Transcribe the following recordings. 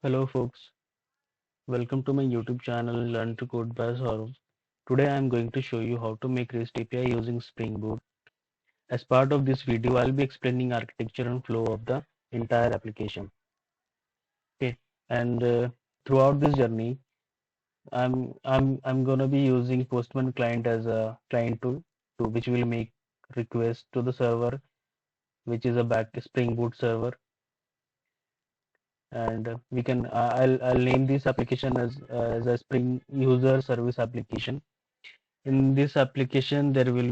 Hello folks, welcome to my YouTube channel Learn to Code by Saurav. Today I am going to show you how to make REST API using Spring Boot. As part of this video, I'll be explaining architecture and flow of the entire application. Okay, and throughout this journey, I'm gonna be using Postman client as a client tool, which will make requests to the server, which is a back Spring Boot server, and we can I'll name this application as a Spring User Service application. In this application, there will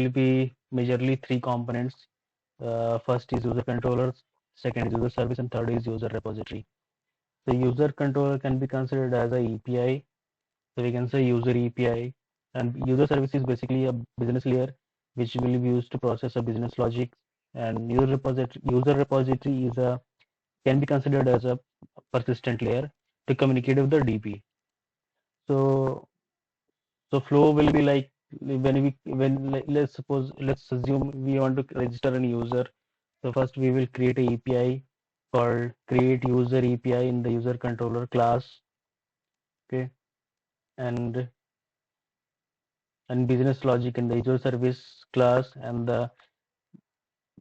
be majorly three components. First is user controllers, second is user service, and third is user repository. The user controller can be considered as a API. So we can say user API, and user service is basically a business layer which will be used to process a business logic. And user repository is a can be considered as a persistent layer to communicate with the DB. So So flow will be like let's assume we want to register a user. So first we will create a API called create user API in the user controller class. Okay, and business logic in the user service class and the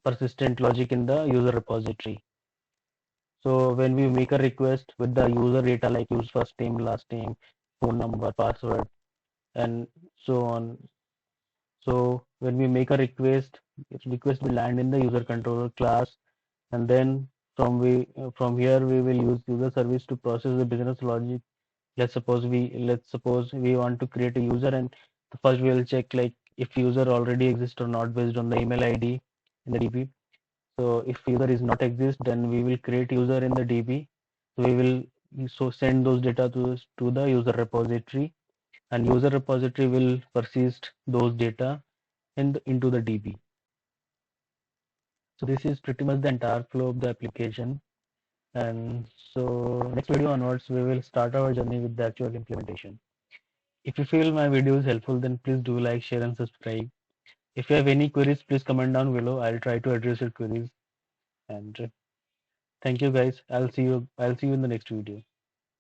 persistent logic in the user repository. So when we make a request with the user data like use first name, last name, phone number, password, and so on. So when we make a request will land in the user controller class, and then from here we will use user service to process the business logic. Let's suppose we want to create a user, and first we will check like if user already exists or not based on the email ID in the DB. So if user is not exist, then we will create user in the DB. So we will send those data to the user repository, and user repository will persist those data into the DB. So this is pretty much the entire flow of the application. And so next video onwards, we will start our journey with the actual implementation. If you feel my video is helpful, then please do like, share, and subscribe. If you have any queries, please comment down below. I'll try to address your queries. And thank you guys. I'll see you in the next video.